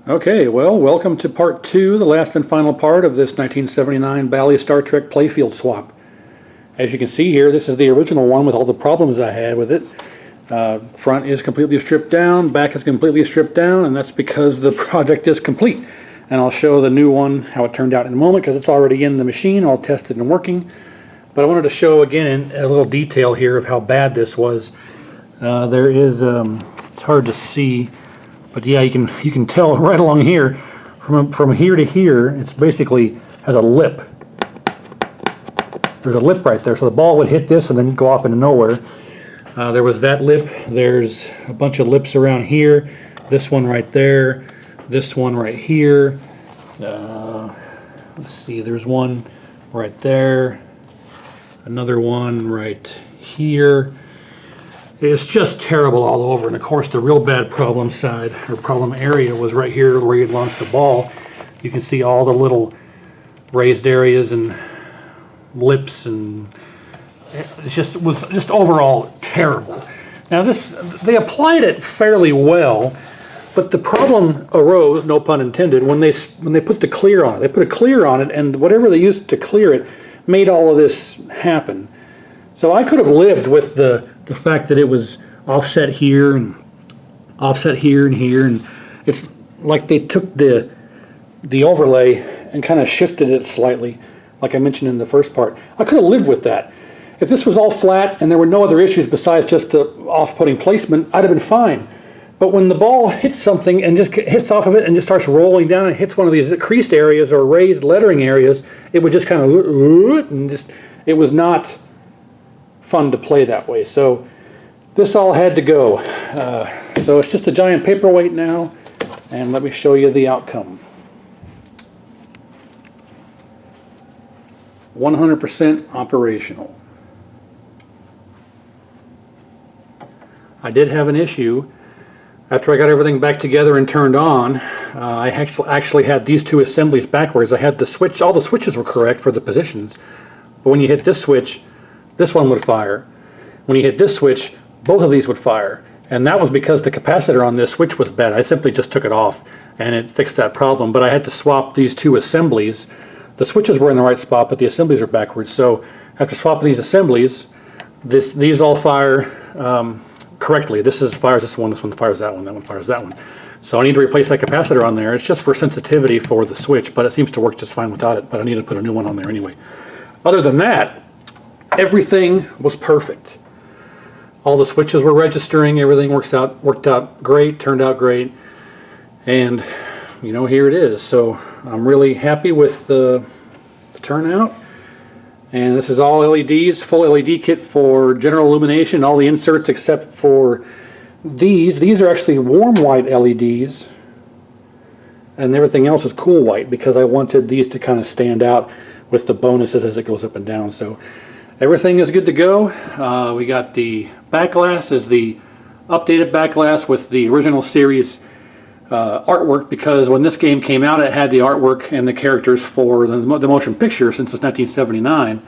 Okay, well, welcome to part 2, the last and final part of this 1979 Bally Star Trek Playfield swap. As you can see here, this is the original one with all the problems I had with it. Front is completely stripped down, back is completely stripped down, and that's because the project is complete. And I'll show the new one, how it turned out in a moment, because it's already in the machine, all tested and working. But I wanted to show again in a little detail here of how bad this was. There is, it's hard to see, but yeah, you can tell right along here, from here to here, it's basically has a lip. There's a lip right there, so the ball would hit this and then go off into nowhere. There was that lip. There's a bunch of lips around here. This one right there. This one right here. Let's see, there's one right there. Another one right here. It's just terrible all over, and of course the real bad problem side, or problem area, was right here where you'd launch the ball. You can see all the little raised areas and lips, and it was just overall terrible. Now they applied it fairly well, but the problem arose, no pun intended, when they put the clear on it. They put a clear on it, and whatever they used to clear it made all of this happen. So I could have lived with the fact that it was offset here and offset here and here, and it's like they took the overlay and kind of shifted it slightly, like I mentioned in the first part. I could have lived with that. If this was all flat and there were no other issues besides just the off-putting placement, I'd have been fine. But when the ball hits something and just hits off of it and just starts rolling down and hits one of these creased areas or raised lettering areas, it would just kind of, and just, it was not fun to play that way. So this all had to go. So it's just a giant paperweight now, and let me show you the outcome. 100% operational. I did have an issue. After I got everything back together and turned on, I actually had these two assemblies backwards. I had the switch, all the switches were correct for the positions, but when you hit this switch, this one would fire. When you hit this switch, both of these would fire. And that was because the capacitor on this switch was bad. I simply just took it off and it fixed that problem, but I had to swap these two assemblies. The switches were in the right spot, but the assemblies are backwards. So after swapping these assemblies, these all fire correctly. This fires this one fires that one fires that one. So I need to replace that capacitor on there. It's just for sensitivity for the switch, but it seems to work just fine without it, but I need to put a new one on there anyway. Other than that, everything was perfect. All the switches were registering, everything worked out great, turned out great, and you know, here it is. So I'm really happy with the turnout. And this is all LEDs, full LED kit for general illumination, all the inserts except for these. These are actually warm white LEDs, and everything else is cool white because I wanted these to kind of stand out with the bonuses as it goes up and down. So everything is good to go. We got the back glass is the updated back glass with the original series artwork, because when this game came out it had the artwork and the characters for the motion picture since it's 1979.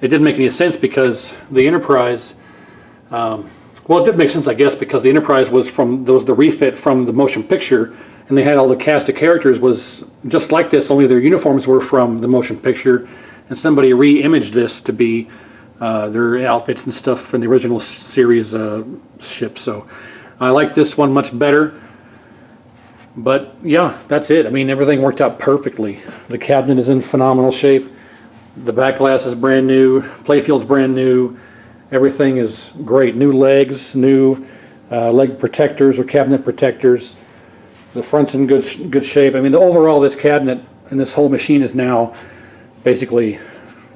It didn't make any sense because the Enterprise, well, it did make sense I guess, because the Enterprise was the refit from the motion picture, and they had all the cast of characters was just like this, only their uniforms were from the motion picture, and somebody re-imaged this to be their outfits and stuff from the original series ship. So I like this one much better. But yeah, that's it. I mean, everything worked out perfectly. The cabinet is in phenomenal shape. The back glass is brand new. Playfield's brand new. Everything is great. New legs, new leg protectors or cabinet protectors. The front's in good shape. I mean, overall, this cabinet and this whole machine is now basically,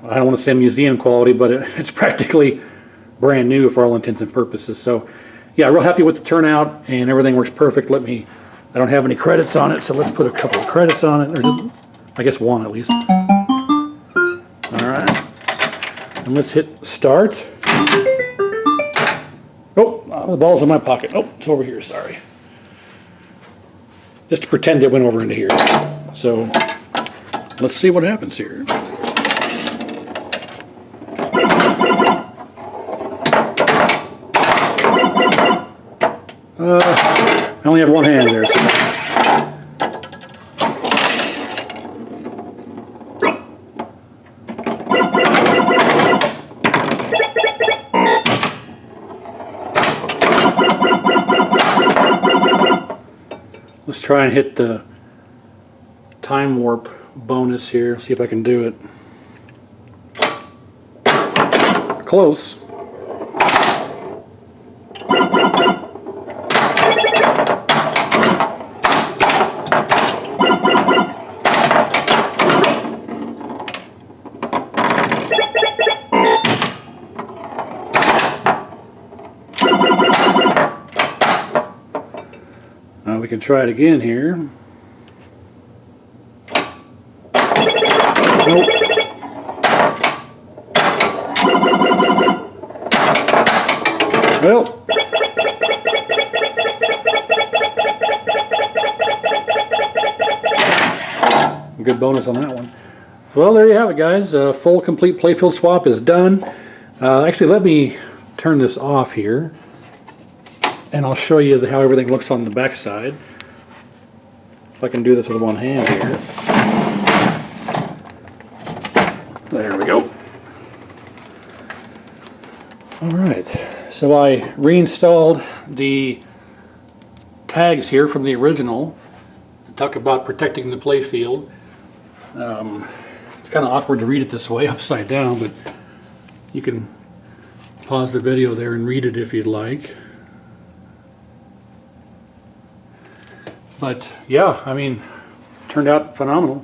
I don't want to say museum quality, but it's practically brand new for all intents and purposes. So yeah, real happy with the turnout, and everything works perfect. I don't have any credits on it, so let's put a couple of credits on it, or just, I guess one at least. All right, and let's hit start. Oh, the ball's in my pocket. Oh, it's over here, sorry. Just to pretend it went over into here. So let's see what happens here. I only have one hand there, Let's try and hit the time warp bonus here. See if I can do it. Close. Now we can try it again here. Nope. Well, good bonus on that one. Well, there you have it, guys. Full complete playfield swap is done. Actually, let me turn this off here, and I'll show you how everything looks on the back side. If I can do this with one hand here. There we go. Alright, so I reinstalled the tags here from the original. Talk about protecting the playfield. It's kind of awkward to read it this way, upside down, but you can pause the video there and read it if you'd like. But yeah, I mean, turned out phenomenal.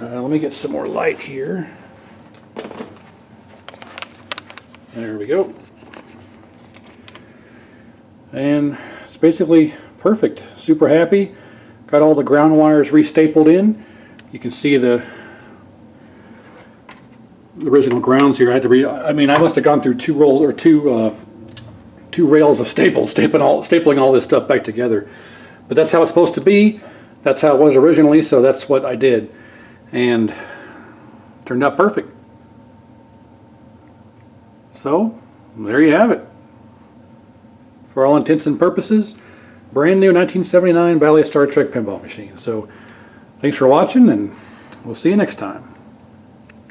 Let me get some more light here. There we go. And it's basically perfect. Super happy. Got all the ground wires restapled in. You can see the original grounds here. I had to I must have gone through two rails of staples, stapling all this stuff back together. But that's how it's supposed to be. That's how it was originally, so that's what I did. And turned out perfect. So, there you have it. For all intents and purposes, brand new 1979 Bally Star Trek pinball machine. So, thanks for watching, and we'll see you next time.